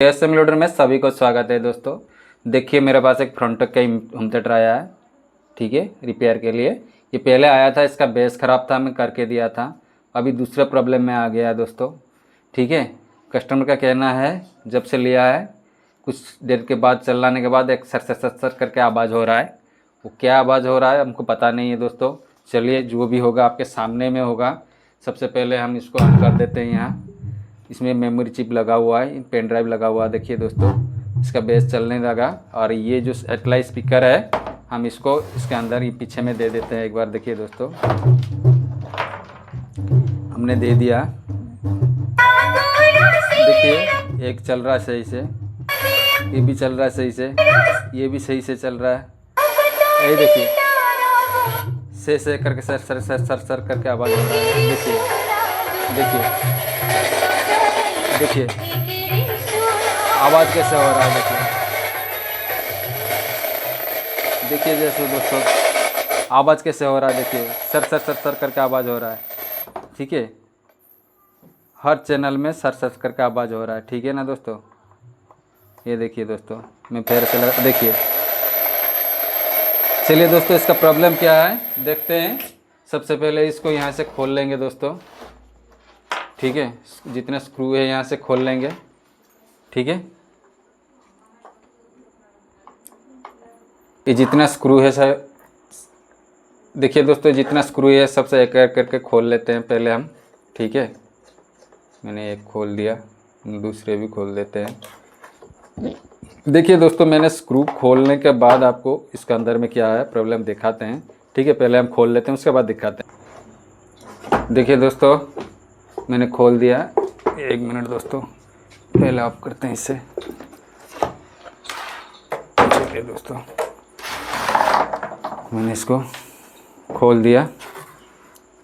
SM loader में सभी को स्वागत है दोस्तों। देखिए मेरे पास एक फ्रंट का होम थिएटर आया है, ठीक है, रिपेयर के लिए। ये पहले आया था, इसका बेस ख़राब था, मैं करके दिया था। अभी दूसरे प्रॉब्लम में आ गया है दोस्तों, ठीक है। कस्टमर का कहना है जब से लिया है कुछ देर के बाद चलाने के बाद एक सर करके आवाज़ हो रहा है। वो क्या आवाज़ हो रहा है हमको पता नहीं है दोस्तों। चलिए जो भी होगा आपके सामने में होगा। सबसे पहले हम इसको ऑन कर देते हैं। यहाँ इसमें मेमोरी चिप लगा हुआ है, पेन ड्राइव लगा हुआ है। देखिए दोस्तों इसका बेस चलने लगा। और ये जो एटलाई स्पीकर है हम इसको इसके अंदर ही पीछे में दे देते हैं एक बार। देखिए दोस्तों हमने दे दिया। देखिए एक चल रहा है सही से, ये भी चल रहा है सही से, ये भी सही से चल रहा है। ये देखिए से करके सर करके आवाज़ हो रहा है। देखिए देखिए देखिए आवाज़ कैसे हो रहा है। देखिए जैसे दोस्तों आवाज़ कैसे हो रहा है। देखिए सर करके आवाज़ हो रहा है, ठीक है। हर चैनल में सर करके आवाज़ हो रहा है, ठीक है ना दोस्तों। ये देखिए दोस्तों मैं फिर से लगा, देखिए। चलिए दोस्तों इसका प्रॉब्लम क्या है देखते हैं। सबसे पहले इसको यहाँ से खोल लेंगे दोस्तों, ठीक है। जितने स्क्रू है यहाँ से खोल लेंगे, ठीक है। ये जितना स्क्रू है सर, देखिए दोस्तों जितना स्क्रू है सबसे एक एक करके खोल लेते हैं पहले हम, ठीक है। मैंने एक खोल दिया, दूसरे भी खोल देते हैं। देखिए दोस्तों मैंने स्क्रू खोलने के बाद आपको इसके अंदर में क्या है प्रॉब्लम दिखाते हैं, ठीक है। पहले हम खोल लेते हैं उसके बाद दिखाते हैं। देखिए दोस्तों मैंने खोल दिया। एक मिनट दोस्तों पहले ऑफ करते हैं इसे। चलिए दोस्तों मैंने इसको खोल दिया।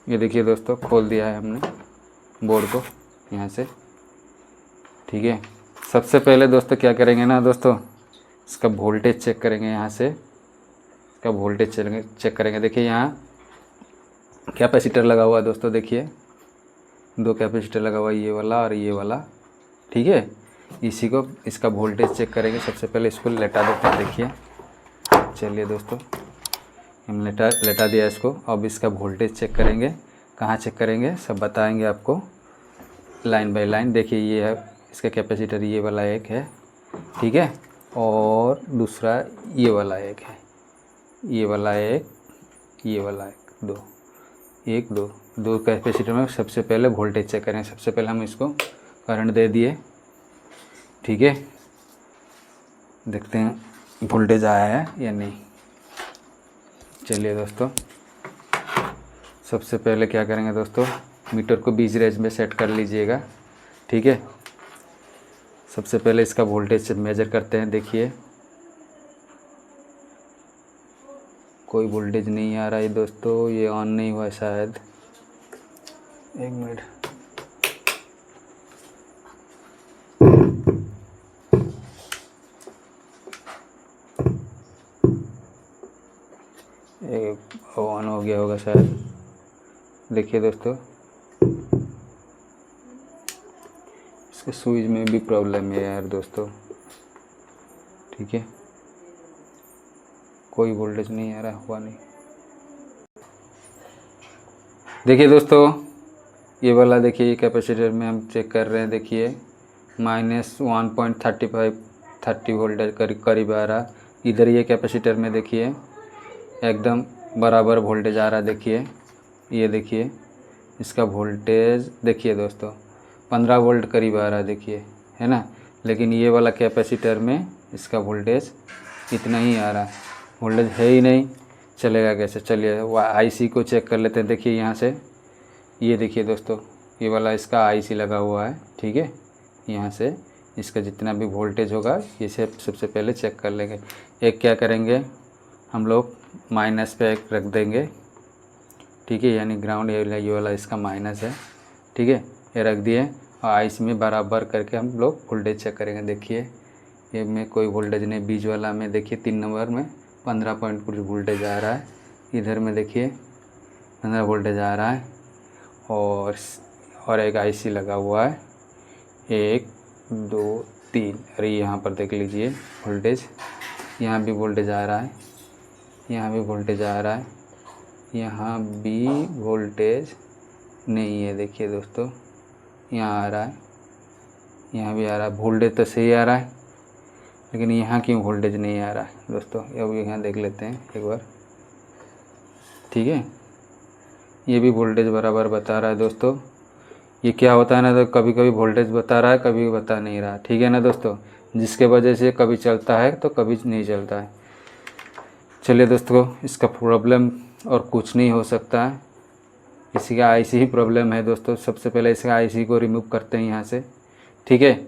ये देखिए दोस्तों खोल दिया है हमने बोर्ड को यहाँ से, ठीक है। सबसे पहले दोस्तों क्या करेंगे ना दोस्तों, इसका वोल्टेज चेक करेंगे। यहाँ से इसका वोल्टेज चेक करेंगे। देखिए यहाँ कैपेसिटर लगा हुआ है दोस्तों, देखिए 2 कैपेसिटर लगा हुआ है, ये वाला और ये वाला, ठीक है। इसी को इसका वोल्टेज चेक करेंगे। सबसे पहले इसको लेटा देते हैं, देखिए। चलिए दोस्तों हम लेटा दिया इसको। अब इसका वोल्टेज चेक करेंगे। कहाँ चेक करेंगे सब बताएंगे आपको लाइन बाय लाइन। देखिए ये है इसका कैपेसिटर, ये वाला एक है, ठीक है। और दूसरा ये वाला एक है, ये वाला एक, ये वाला एक, दो कैपेसिटर में सबसे पहले वोल्टेज चेक करें। सबसे पहले हम इसको करंट दे दिए, ठीक है। देखते हैं वोल्टेज आया है या नहीं। चलिए दोस्तों सबसे पहले क्या करेंगे दोस्तों, मीटर को 20 रेंज में सेट कर लीजिएगा, ठीक है। सबसे पहले इसका वोल्टेज मेजर करते हैं। देखिए कोई वोल्टेज नहीं आ रहा है दोस्तों, ये ऑन नहीं हुआ शायद। एक मिनट, ऑन हो गया होगा शायद। देखिए दोस्तों इसके स्विच में भी प्रॉब्लम है यार दोस्तों, ठीक है। कोई वोल्टेज नहीं आ रहा, हुआ नहीं। देखिए दोस्तों ये वाला देखिए कैपेसिटर में हम चेक कर रहे हैं। देखिए -1.35 30 वोल्टेज करीब आ रहा। इधर ये कैपेसिटर में देखिए एकदम बराबर वोल्टेज आ रहा। देखिए ये देखिए इसका वोल्टेज देखिए दोस्तों 15 वोल्ट करीब आ रहा, देखिए, है ना। लेकिन ये वाला कैपेसिटर में इसका वोल्टेज इतना ही आ रहा, वोल्टेज है ही नहीं। चलेगा कैसे। चलिए आईसी को चेक कर लेते हैं। देखिए यहाँ से ये देखिए दोस्तों ये वाला इसका आईसी लगा हुआ है, ठीक है। यहाँ से इसका जितना भी वोल्टेज होगा ये सबसे पहले चेक कर लेंगे। एक क्या करेंगे हम लोग माइनस पे एक रख देंगे, ठीक है। यानी ग्राउंड ये वाला इसका माइनस है, ठीक है। ये रख दिए और आईसी में बराबर करके हम लोग वोल्टेज चेक करेंगे। देखिए ये में कोई वोल्टेज नहीं, बीच वाला में देखिए 3 नंबर में 15 पॉइंट कुछ वोल्टेज आ रहा है। इधर में देखिए 15 वोल्टेज आ रहा है। और एक आईसी लगा हुआ है, 1 2 3। अरे यहाँ पर देख लीजिए वोल्टेज, यहाँ भी वोल्टेज आ रहा है, यहाँ भी वोल्टेज आ रहा है, यहाँ भी वोल्टेज नहीं है। देखिए दोस्तों यहाँ आ रहा है, यहाँ भी आ रहा है, वोल्टेज तो सही आ रहा है, लेकिन यहाँ क्यों वोल्टेज नहीं आ रहा है दोस्तों। अब यहाँ देख लेते हैं एक बार, ठीक है। ये भी वोल्टेज बराबर बता रहा है दोस्तों। ये क्या होता है ना, तो कभी कभी वोल्टेज बता रहा है, कभी बता नहीं रहा, ठीक है ना दोस्तों, जिसके वजह से कभी चलता है तो कभी नहीं चलता है। चलिए दोस्तों, इसका प्रॉब्लम और कुछ नहीं हो सकता है, इसी का आईसी ही प्रॉब्लम है दोस्तों। सबसे पहले इसका आईसी को रिमूव करते हैं यहाँ से, ठीक है।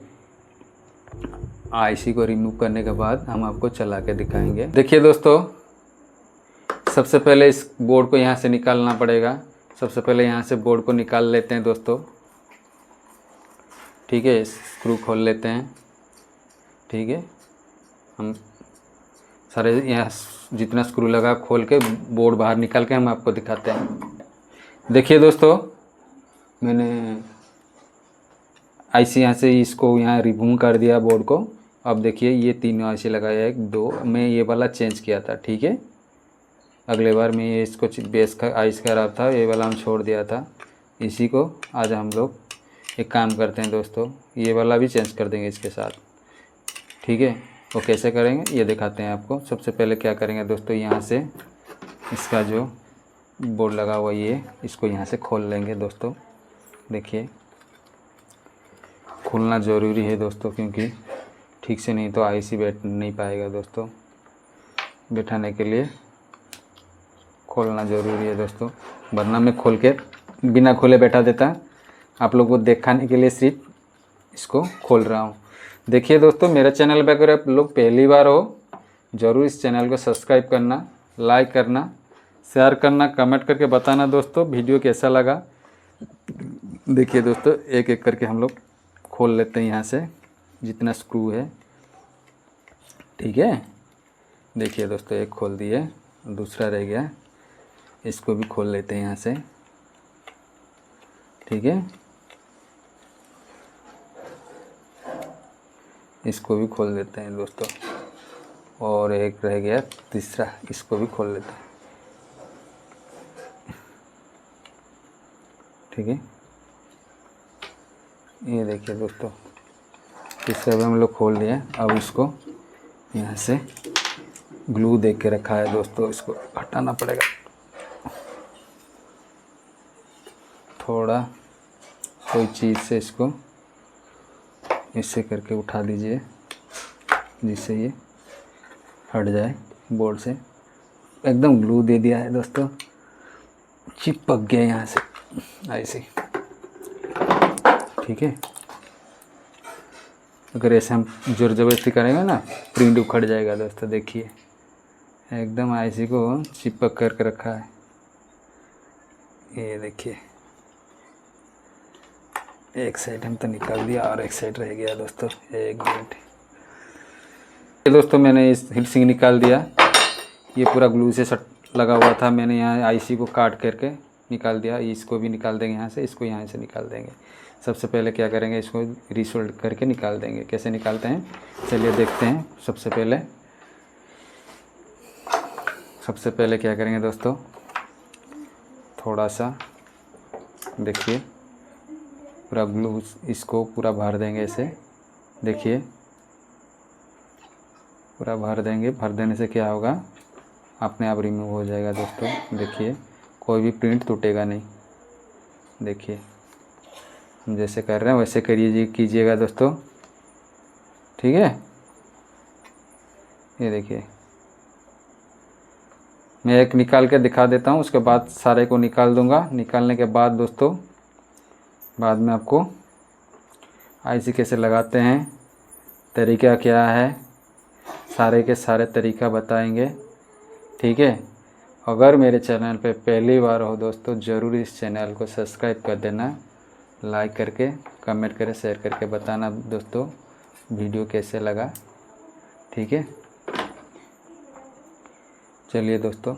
आईसी को रिमूव करने के बाद हम आपको चला के दिखाएंगे। देखिए दोस्तों, सबसे पहले इस बोर्ड को यहाँ से निकालना पड़ेगा। सबसे पहले यहाँ से बोर्ड को निकाल लेते हैं दोस्तों, ठीक है। स्क्रू खोल लेते हैं, ठीक है। हम सारे यहाँ जितना स्क्रू लगा खोल के बोर्ड बाहर निकाल के हम आपको दिखाते हैं। देखिए दोस्तों, मैंने आईसी यहाँ से इसको यहाँ रिमूव कर दिया बोर्ड को। अब देखिए ये 3 आईसी लगाया है, 2 मैं ये वाला चेंज किया था, ठीक है। अगले बार मैं ये इसको बेस का आईसी खराब था, ये वाला हम छोड़ दिया था। इसी को आज हम लोग एक काम करते हैं दोस्तों, ये वाला भी चेंज कर देंगे इसके साथ, ठीक है। वो कैसे करेंगे ये दिखाते हैं आपको। सबसे पहले क्या करेंगे दोस्तों, यहाँ से इसका जो बोर्ड लगा हुआ ये, इसको यहाँ से खोल लेंगे दोस्तों। देखिए खोलना ज़रूरी है दोस्तों, क्योंकि ठीक से नहीं तो आईसी बैठ नहीं पाएगा दोस्तों। बैठाने के लिए खोलना ज़रूरी है दोस्तों, वरना मैं खोल के बिना खोले बैठा देता। आप लोगों को दिखाने के लिए सिर्फ इसको खोल रहा हूँ। देखिए दोस्तों, मेरे चैनल पर अगर आप लोग पहली बार हो, ज़रूर इस चैनल को सब्सक्राइब करना, लाइक करना, शेयर करना, कमेंट करके बताना दोस्तों वीडियो कैसा लगा। देखिए दोस्तों, एक एक करके हम लोग खोल लेते हैं यहाँ से जितना स्क्रू है, ठीक है। देखिए दोस्तों, एक खोल दिए, दूसरा रह गया, इसको भी खोल लेते हैं यहाँ से, ठीक है। इसको भी खोल देते हैं दोस्तों, और एक रह गया तीसरा, इसको भी खोल लेते हैं, ठीक है। ये देखिए दोस्तों, इससे भी हम लोग खोल लिए। अब इसको यहाँ से ग्लू दे के रखा है दोस्तों, इसको हटाना पड़ेगा थोड़ा, कोई चीज़ से इसको इससे करके उठा दीजिए, जिससे ये हट जाए बोर्ड से। एकदम ग्लू दे दिया है दोस्तों, चिपक गया यहाँ से ऐसे, ठीक है। अगर ऐसे हम जोर ज़बरदस्ती करेंगे ना, प्रिंट उखड़ जाएगा दोस्तों। देखिए एकदम आईसी को चिपक करके रखा है, ये देखिए। एक साइड हम तो निकाल दिया और एक साइड रह गया दोस्तों, एक मिनट। ये दोस्तों मैंने इस हीट सिंक निकाल दिया, ये पूरा ग्लू से सट लगा हुआ था, मैंने यहाँ आईसी को काट करके निकाल दिया। इसको भी निकाल देंगे यहाँ से, इसको यहाँ से निकाल देंगे। सबसे पहले क्या करेंगे, इसको रीसोल्ड करके निकाल देंगे। कैसे निकालते हैं चलिए देखते हैं। सबसे पहले क्या करेंगे दोस्तों, थोड़ा सा देखिए पूरा ग्लू इसको पूरा भर देंगे ऐसे, देखिए पूरा भर देंगे। भर देने से क्या होगा, अपने आप रिमूव हो जाएगा दोस्तों। देखिए कोई भी प्रिंट टूटेगा नहीं। देखिए हम जैसे कर रहे हैं वैसे कीजिएगा दोस्तों, ठीक है। ये देखिए मैं एक निकाल के दिखा देता हूँ, उसके बाद सारे को निकाल दूंगा। निकालने के बाद दोस्तों बाद में आपको आईसी कैसे लगाते हैं, तरीका क्या है, सारे के सारे तरीका बताएंगे, ठीक है। अगर मेरे चैनल पे पहली बार हो दोस्तों, ज़रूर इस चैनल को सब्सक्राइब कर देना, लाइक करके कमेंट करके शेयर करके बताना दोस्तों वीडियो कैसे लगा, ठीक है। चलिए दोस्तों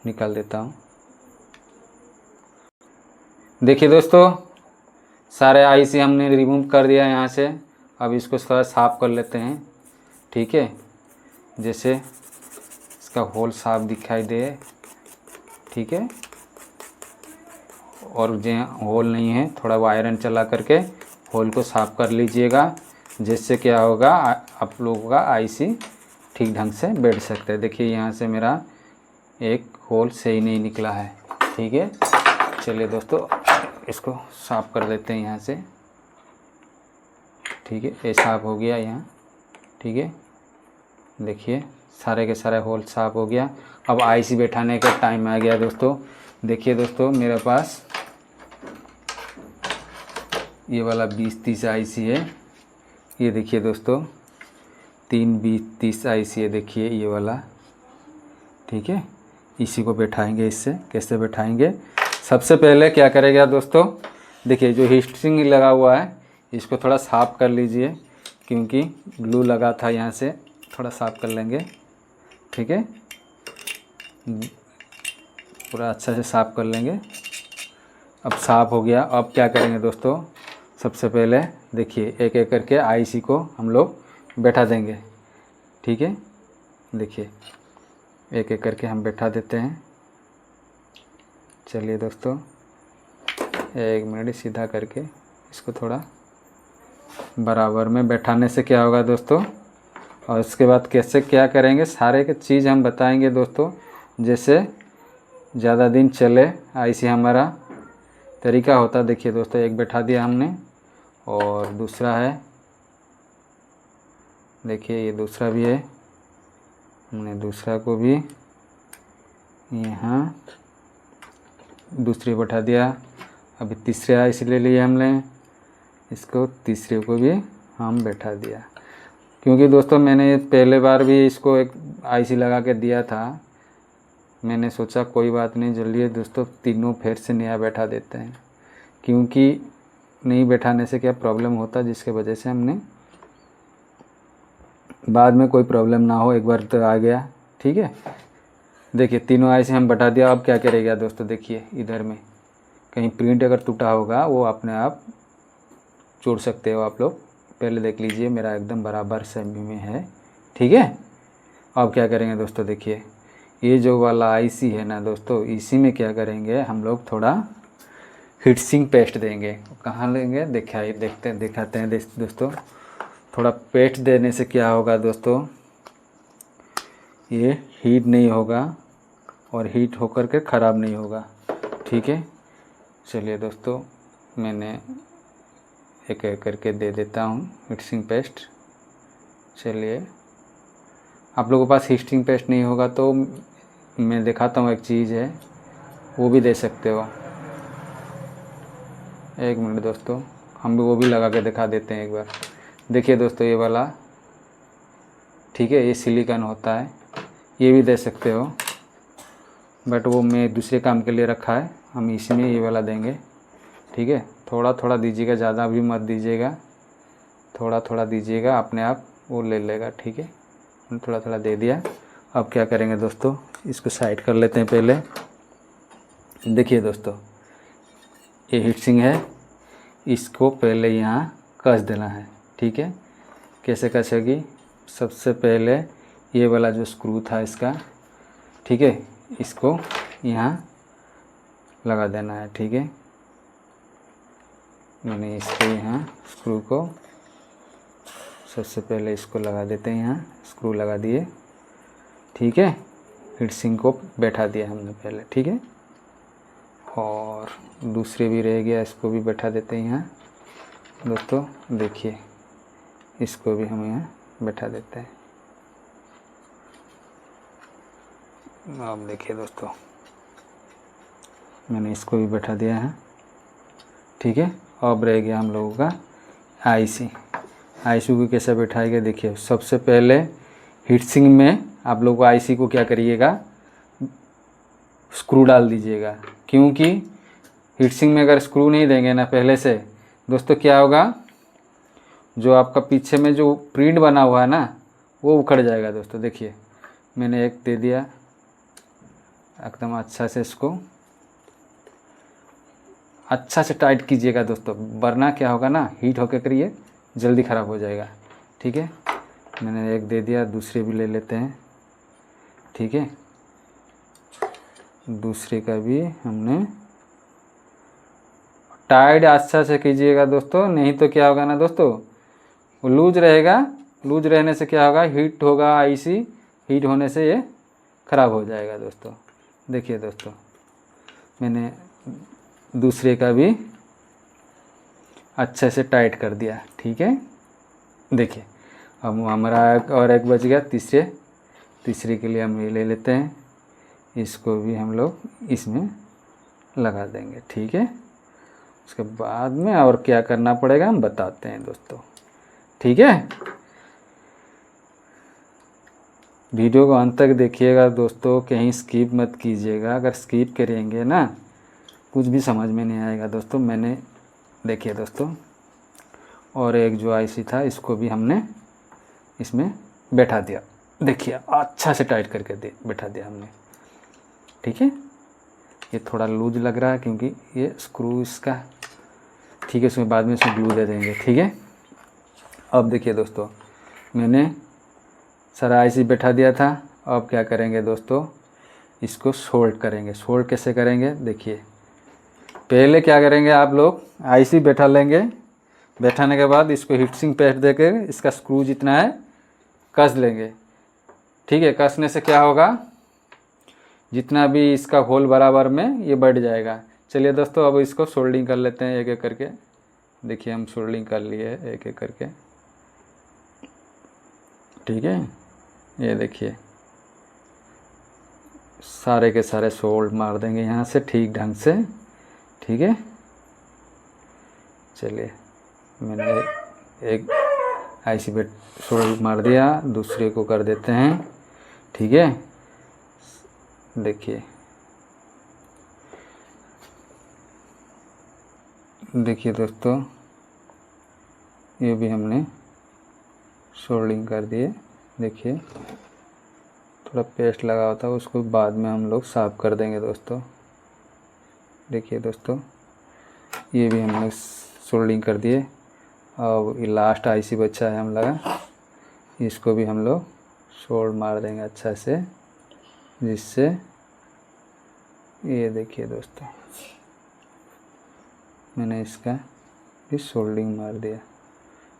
निकाल देता हूँ। देखिए दोस्तों, सारे आईसी हमने रिमूव कर दिया यहाँ से। अब इसको थोड़ा साफ़ कर लेते हैं, ठीक है, जैसे इसका होल साफ दिखाई दे, ठीक है। और जो होल नहीं है थोड़ा वो आयरन चला करके होल को साफ़ कर लीजिएगा, जिससे क्या होगा आप लोगों का आईसी ठीक ढंग से बैठ सकता है। देखिए यहाँ से मेरा एक होल सही नहीं निकला है, ठीक है। चलिए दोस्तों इसको साफ़ कर लेते हैं यहाँ से, ठीक है। ये साफ़ हो गया यहाँ, ठीक है। देखिए सारे के सारे होल साफ़ हो गया। अब आईसी बैठाने का टाइम आ गया दोस्तों। देखिए दोस्तों मेरे पास ये वाला 2030 आईसी है, ये देखिए दोस्तों 32030 आईसी है, देखिए ये वाला, ठीक है। इसी को बैठाएंगे। इससे कैसे बैठाएंगे, सबसे पहले क्या करेगा दोस्तों, देखिए जो हीट सिंक लगा हुआ है इसको थोड़ा साफ़ कर लीजिए, क्योंकि ग्लू लगा था, यहाँ से थोड़ा साफ़ कर लेंगे, ठीक है। पूरा अच्छा से साफ़ कर लेंगे। अब साफ़ हो गया। अब क्या करेंगे दोस्तों, सबसे पहले देखिए एक एक करके आईसी को हम लोग बैठा देंगे, ठीक है। देखिए एक एक करके हम बैठा देते हैं। चलिए दोस्तों 1 मिनट सीधा करके इसको थोड़ा बराबर में बैठाने से क्या होगा दोस्तों, और उसके बाद कैसे क्या करेंगे सारे के चीज़ हम बताएंगे दोस्तों, जैसे ज़्यादा दिन चले आईसी हमारा तरीका होता। देखिए दोस्तों एक बैठा दिया हमने, और दूसरा है, देखिए ये दूसरा भी है, हमने दूसरा को भी यहाँ दूसरी बैठा दिया। अभी तीसरे आईसी ले लिए हमने, इसको तीसरे को भी हम बैठा दिया, क्योंकि दोस्तों मैंने पहले बार भी इसको एक आईसी लगा के दिया था। मैंने सोचा कोई बात नहीं, जल्दी दोस्तों तीनों फिर से नया बैठा देते हैं, क्योंकि नहीं बैठाने से क्या प्रॉब्लम होता, जिसके वजह से हमने बाद में कोई प्रॉब्लम ना हो, एक बार तो आ गया, ठीक है। देखिए तीनों आईसी हम बैठा दिया। अब क्या करेगा दोस्तों, देखिए इधर में कहीं प्रिंट अगर टूटा होगा वो अपने आप जोड़ सकते हो आप लोग। पहले देख लीजिए मेरा एकदम बराबर सेमी में है, ठीक है। अब क्या करेंगे दोस्तों, देखिए ये जो वाला आईसी है ना दोस्तों, इसी में क्या करेंगे हम लोग थोड़ा हीट सिंक पेस्ट देंगे। कहाँ लेंगे, दिखाते हैं दोस्तों। थोड़ा पेस्ट देने से क्या होगा दोस्तों, ये हीट नहीं होगा और हीट होकर के ख़राब नहीं होगा, ठीक है। चलिए दोस्तों मैंने एक एक करके दे देता हूँ हीट सिंक पेस्ट। चलिए आप लोगों के पास हीट सिंक पेस्ट नहीं होगा तो मैं दिखाता हूँ, एक चीज़ है वो भी दे सकते हो। 1 मिनट दोस्तों, हम भी वो भी लगा के दिखा देते हैं एक बार। देखिए दोस्तों ये वाला, ठीक है, ये सिलिकॉन होता है, ये भी दे सकते हो, बट वो मैं दूसरे काम के लिए रखा है, हम इसमें ये वाला देंगे, ठीक है। थोड़ा थोड़ा दीजिएगा, ज़्यादा भी मत दीजिएगा, थोड़ा थोड़ा दीजिएगा, अपने आप वो ले लेगा, ठीक है। थोड़ा थोड़ा दे दिया। अब क्या करेंगे दोस्तों, इसको साइड कर लेते हैं पहले। देखिए दोस्तों ये हीट सिंक है, इसको पहले यहाँ कस देना है, ठीक है। कैसे कसेगी, सबसे पहले ये वाला जो स्क्रू था इसका, ठीक है, इसको यहाँ लगा देना है, ठीक है। मैंने इसको यहाँ स्क्रू को सबसे पहले इसको लगा देते हैं, यहाँ स्क्रू लगा दिए, ठीक है। हीट सिंक को बैठा दिया हमने पहले, ठीक है। और दूसरे भी रह गया, इसको भी बैठा देते हैं यहाँ दोस्तों। देखिए इसको भी हम यहाँ बैठा देते हैं। अब देखिए दोस्तों मैंने इसको भी बैठा दिया है, ठीक है। अब रह गया हम लोगों का आईसी को कैसे बैठाएगा। देखिए सबसे पहले हीट सिंक में आप लोग को आईसी को क्या करिएगा, स्क्रू डाल दीजिएगा, क्योंकि हीट सिंक में अगर स्क्रू नहीं देंगे ना पहले से दोस्तों, क्या होगा, जो आपका पीछे में जो प्रिंट बना हुआ है ना वो उखड़ जाएगा दोस्तों। देखिए मैंने एक दे दिया, एकदम अच्छा से इसको अच्छा से टाइट कीजिएगा दोस्तों, वरना क्या होगा ना, हीट होकर करिए जल्दी ख़राब हो जाएगा। ठीक है, मैंने एक दे दिया, दूसरे भी ले लेते हैं। ठीक है, दूसरे का भी हमने टाइट अच्छा से कीजिएगा दोस्तों, नहीं तो क्या होगा ना दोस्तों, वो लूज रहेगा। लूज रहने से क्या होगा, हीट होगा आईसी, हीट होने से ये ख़राब हो जाएगा दोस्तों। देखिए दोस्तों, मैंने दूसरे का भी अच्छे से टाइट कर दिया। ठीक है, देखिए अब हमारा और एक बच गया, तीसरे के लिए हम ये ले लेते हैं, इसको भी हम लोग इसमें लगा देंगे। ठीक है, उसके बाद में और क्या करना पड़ेगा हम बताते हैं दोस्तों। ठीक है, वीडियो को अंत तक देखिएगा दोस्तों, कहीं स्किप मत कीजिएगा। अगर स्किप करेंगे ना कुछ भी समझ में नहीं आएगा दोस्तों। मैंने देखिए दोस्तों, और एक जो आईसी था इसको भी हमने इसमें बैठा दिया। देखिए अच्छा से टाइट करके बैठा दिया हमने। ठीक है, ये थोड़ा लूज लग रहा है क्योंकि ये स्क्रू इसका, ठीक है, इसमें बाद में इसमें ग्लू दे देंगे। ठीक है, अब देखिए दोस्तों, मैंने सारा आईसी बैठा दिया था। अब क्या करेंगे दोस्तों, इसको सोल्ड करेंगे। सोल्ड कैसे करेंगे, देखिए पहले क्या करेंगे, आप लोग आईसी बैठा लेंगे। बैठाने के बाद इसको हीटसिंग पेस्ट देकर इसका स्क्रू जितना है कस लेंगे। ठीक है, कसने से क्या होगा, जितना भी इसका होल बराबर में ये बढ़ जाएगा। चलिए दोस्तों, अब इसको सोल्डिंग कर लेते हैं एक एक करके। देखिए हम सोल्डिंग कर लिए एक एक करके। ठीक है, ये देखिए सारे के सारे सोल्ड मार देंगे यहाँ से ठीक ढंग से। ठीक है, चलिए मैंने एक आईसी पे सोल्ड मार दिया, दूसरे को कर देते हैं। ठीक है, देखिए देखिए दोस्तों, ये भी हमने सोल्डिंग कर दिए। देखिए थोड़ा पेस्ट लगा होता है, उसको बाद में हम लोग साफ़ कर देंगे दोस्तों। देखिए दोस्तों, ये भी हमने सोल्डिंग कर दिए। अब ये लास्ट आईसी बचा है हम लगा, इसको भी हम लोग सोल्ड मार देंगे अच्छा से, जिससे ये देखिए दोस्तों मैंने इसका भी सोल्डिंग मार दिया।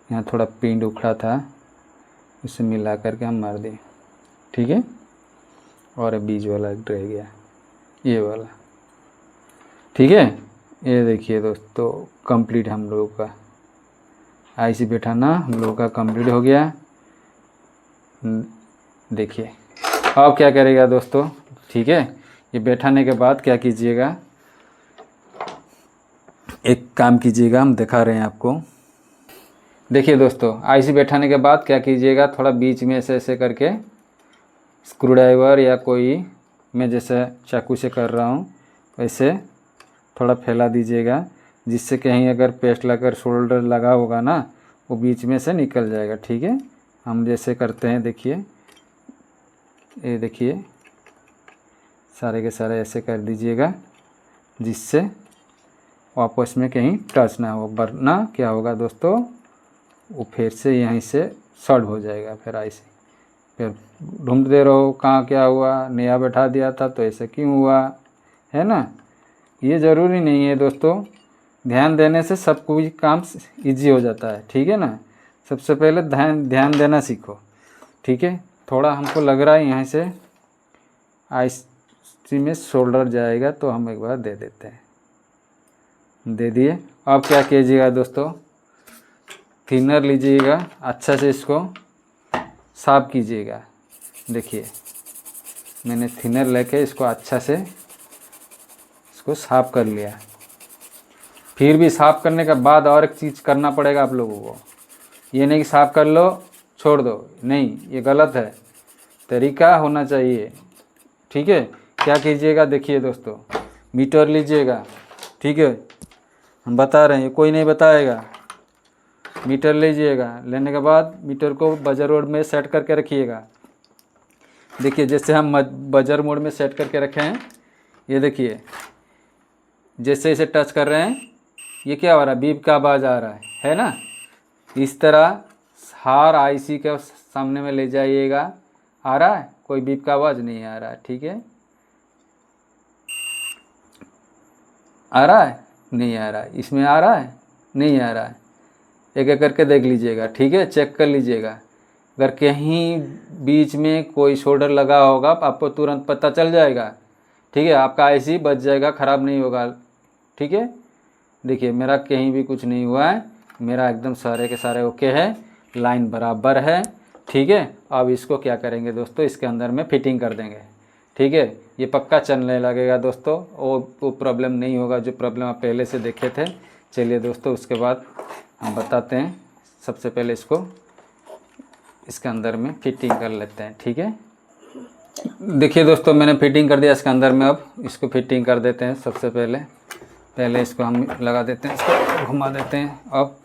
यहाँ थोड़ा पिंड उखड़ा था, इसे मिला करके हम मार दिए। ठीक है, और बीच वाला रह गया ये वाला। ठीक है, ये देखिए दोस्तों कंप्लीट हम लोगों का आईसी बैठाना हम लोगों का कंप्लीट हो गया। देखिए अब क्या करेगा दोस्तों, ठीक है, ये बैठाने के बाद क्या कीजिएगा, एक काम कीजिएगा, हम दिखा रहे हैं आपको। देखिए दोस्तों, आईसी बैठाने के बाद क्या कीजिएगा, थोड़ा बीच में ऐसे ऐसे करके स्क्रू ड्राइवर या कोई, मैं जैसे चाकू से कर रहा हूँ वैसे थोड़ा फैला दीजिएगा, जिससे कहीं अगर पेस्ट लगकर शोल्डर लगा होगा ना वो बीच में से निकल जाएगा। ठीक है, हम जैसे करते हैं, देखिए ये देखिए सारे के सारे ऐसे कर दीजिएगा, जिससे आपस में कहीं टच ना हो, वरना क्या होगा दोस्तों, वो फिर से यहीं से शॉर्ट हो जाएगा। फिर आईसी फिर ढूंढते रहो कहाँ क्या हुआ, नया बैठा दिया था तो ऐसे क्यों हुआ, है ना। ये ज़रूरी नहीं है दोस्तों, ध्यान देने से सब कोई काम इजी हो जाता है। ठीक है ना, सबसे पहले ध्यान देना सीखो। ठीक है, थोड़ा हमको लग रहा है यहाँ से आईसी में शोल्डर जाएगा, तो हम एक बार दे देते हैं, दे दिए। अब क्या कीजिएगा दोस्तों, थिनर लीजिएगा, अच्छा से इसको साफ कीजिएगा। देखिए मैंने थिनर लेके इसको अच्छा से इसको साफ कर लिया। फिर भी साफ़ करने के बाद और एक चीज़ करना पड़ेगा आप लोगों को, ये नहीं कि साफ़ कर लो छोड़ दो, नहीं, ये गलत है, तरीका होना चाहिए। ठीक है, क्या कीजिएगा, देखिए दोस्तों मीटर लीजिएगा। ठीक है, हम बता रहे हैं, कोई नहीं बताएगा। मीटर लीजिएगा, लेने के बाद मीटर को बजर मोड में सेट करके रखिएगा। देखिए जैसे हम बजर मोड में सेट करके रखे हैं, ये देखिए जैसे इसे टच कर रहे हैं ये क्या हो रहा है, बीप का आवाज़ आ रहा है ना। इस तरह हर आईसी के सामने में ले जाइएगा। आ रहा है, कोई बीप का आवाज़ नहीं आ रहा है, ठीक है। आ रहा है, नहीं आ रहा है, इसमें आ रहा है, नहीं आ रहा है। एक एक करके देख लीजिएगा, ठीक है, चेक कर लीजिएगा। अगर कहीं बीच में कोई शोल्डर लगा होगा आपको तुरंत पता चल जाएगा, ठीक है। आपका आईसी बच जाएगा, ख़राब नहीं होगा, ठीक है। देखिए मेरा कहीं भी कुछ नहीं हुआ है, मेरा एकदम सारे के सारे ओके है, लाइन बराबर है, ठीक है। अब इसको क्या करेंगे दोस्तों, इसके अंदर में फिटिंग कर देंगे, ठीक है। ये पक्का चलने लगेगा दोस्तों, वो प्रॉब्लम नहीं होगा जो प्रॉब्लम आप पहले से देखे थे। चलिए दोस्तों, उसके बाद हम बताते हैं। सबसे पहले इसको इसके अंदर में फिटिंग कर लेते हैं, ठीक है। देखिए दोस्तों, मैंने फिटिंग कर दिया इसके अंदर में। अब इसको फिटिंग कर देते हैं। सबसे पहले इसको हम लगा देते हैं, इसको घुमा देते हैं। अब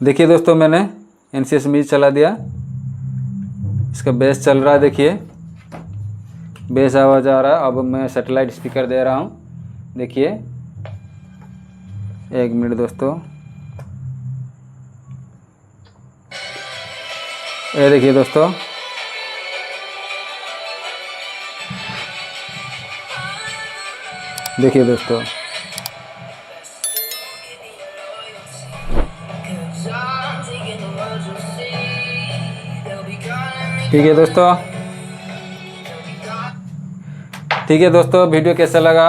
देखिए दोस्तों, मैंने NCS म्यूजिक चला दिया, इसका बेस चल रहा है, देखिए बेस आवाज़ आ रहा है। अब मैं सैटेलाइट स्पीकर दे रहा हूँ, देखिए। एक मिनट दोस्तों, ये देखिए दोस्तों, देखिए दोस्तों, ठीक है दोस्तों, ठीक है दोस्तों। वीडियो कैसा लगा?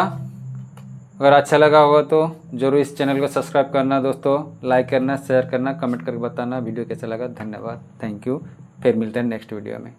अगर अच्छा लगा होगा तो ज़रूर इस चैनल को सब्सक्राइब करना दोस्तों, लाइक करना, शेयर करना, कमेंट करके बताना वीडियो कैसा लगा। धन्यवाद, थैंक यू। फिर मिलते हैं नेक्स्ट वीडियो में।